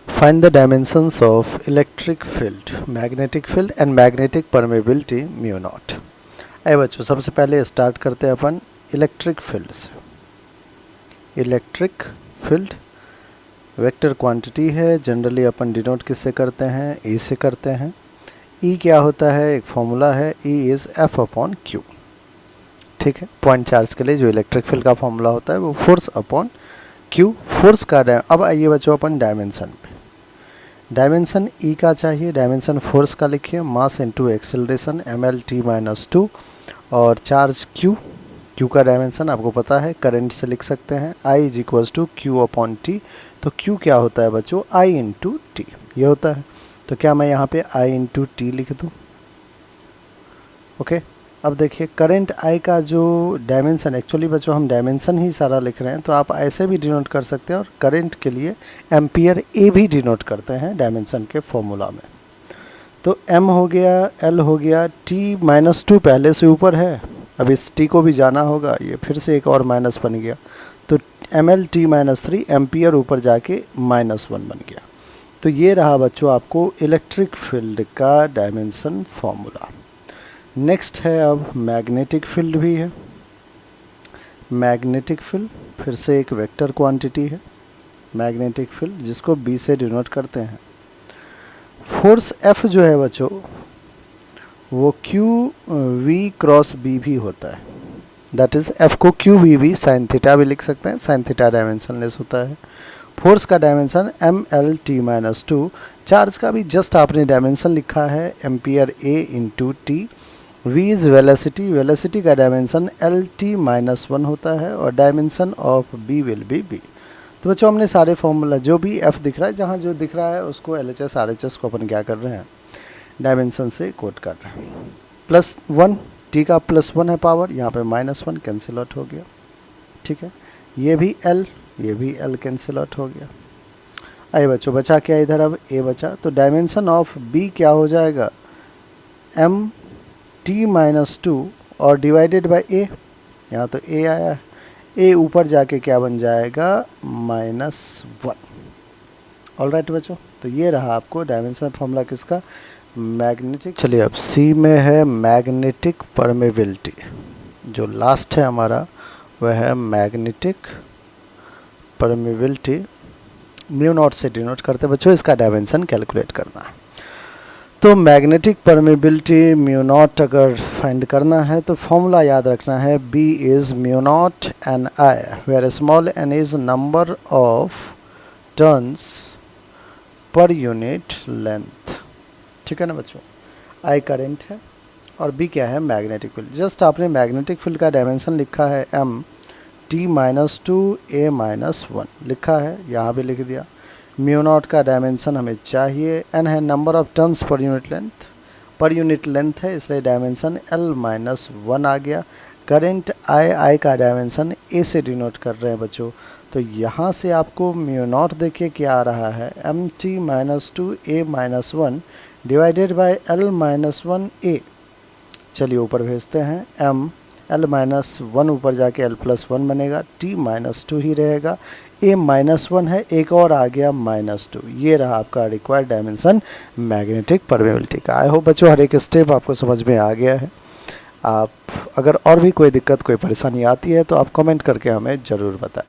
Find the dimensions of electric field, magnetic field and magnetic permeability mu naught. आइए बच्चों, सबसे पहले start करते हैं अपन इलेक्ट्रिक फील्ड से। इलेक्ट्रिक फील्ड वेक्टर क्वांटिटी है, जनरली अपन डिनोट किससे करते हैं? ई से करते हैं। ई क्या होता है? एक फॉर्मूला है, E is F upon Q. ठीक है, पॉइंट चार्ज के लिए जो इलेक्ट्रिक फील्ड का फॉर्मूला होता है वो फोर्स अपॉन क्यू, फोर्स का अब आइए बच्चों अपन डायमेंशन पे। डायमेंशन ई का चाहिए, डायमेंशन फोर्स का लिखिए, मास इनटू एक्सेलरेशन mL/t-2 और चार्ज क्यू का डायमेंशन आपको पता है, करंट से लिख सकते हैं I = Q/T। तो Q क्या होता है बच्चों? I × T ये होता है। तो क्या मैं यहाँ पे I × T लिख दूँ? ओके, अब देखिए करंट I का जो डायमेंशन, एक्चुअली बच्चों हम डायमेंशन ही सारा लिख रहे हैं, तो आप ऐसे भी डिनोट कर सकते हैं और करंट के लिए एम्पियर ए भी डिनोट करते हैं डायमेंशन के फॉर्मूला में। तो M हो गया, L हो गया, T-2 पहले से ऊपर है, अब इस T को भी जाना होगा, ये फिर से एक और माइनस बन गया, तो mL/t-3 एम्पियर ऊपर जाके -1 बन गया। तो ये रहा बच्चों आपको इलेक्ट्रिक फील्ड का डायमेंशन फॉर्मूला। नेक्स्ट है अब मैग्नेटिक फील्ड भी है। मैग्नेटिक फील्ड फिर से एक वेक्टर क्वांटिटी है, मैग्नेटिक फील्ड जिसको B से डिनोट करते हैं। फोर्स F जो है बच्चों वो QV×B भी होता है, दैट इज़ F को QVB sin थीटा भी लिख सकते हैं, sin थीटा डायमेंशनलेस होता है। फोर्स का डायमेंशन mL/t-2, चार्ज का भी जस्ट आपने डायमेंशन लिखा है ampere A × T। V is velocity, velocity का डायमेंशन L/t-1 होता है और dimension of B will be B। तो बच्चों हमने सारे फॉर्मूला, जो भी F दिख रहा है, जहाँ जो दिख रहा है उसको LHS RHS को अपन क्या कर रहे हैं? डायमेंशन से कोट कर रहे हैं। +1, T का +1 है पावर, यहाँ पे -1 कैंसिल आउट हो गया। ठीक है, ये भी L, ये भी L कैंसिल आउट हो गया। आइए बच्चों, बचा क्या इधर? अब A बचा, तो डायमेंशन ऑफ B क्या हो जाएगा? m/t-2 और डिवाइडेड बाय A, यहाँ तो A आया, A ऊपर जाके क्या बन जाएगा? -1। ऑलराइट बच्चों, तो ये रहा आपको डायमेंशन फॉर्मूला किसका? मैग्नेटिक। चलिए अब C में है मैग्नेटिक परमेबिलिटी, जो लास्ट है हमारा वह है मैग्नेटिक परमेबिलिटी, म्यू नॉट से डिनोट करते बच्चों, इसका डायमेंशन कैलकुलेट करना है। तो मैग्नेटिक परमेबिलिटी म्यू नॉट अगर फाइंड करना है तो फॉर्मूला याद रखना है, B is mu naught Ni, where small n is number of turns per unit length. ठीक है ना बच्चों? I करंट है और B क्या है? Magnetic field. जस्ट आपने मैग्नेटिक फील्ड का डायमेंशन लिखा है m/t-2 A-1 लिखा है, यहाँ भी लिख दिया। म्यू नॉट का डायमेंशन हमें चाहिए, n है number of turns per unit length है, इसलिए डायमेंशन L-1 आ गया। करंट I का डायमेंशन A से डिनोट कर रहे हैं बच्चों, तो यहाँ से आपको म्यू नॉट देखिए क्या आ रहा है, m/t-2 A-1 divided by L-1 A। चलिए ऊपर भेजते हैं, L-1 ऊपर जाके L+1 बनेगा, T-2 ही रहेगा, A-1 है, एक और आ गया -2। ये रहा आपका रिक्वायर्ड डायमेंशन मैग्नेटिक परमेबिलिटी का। आई होप बच्चों हर एक स्टेप आपको समझ में आ गया है। आप अगर और भी कोई दिक्कत, कोई परेशानी आती है तो आप कमेंट करके हमें ज़रूर बताएं।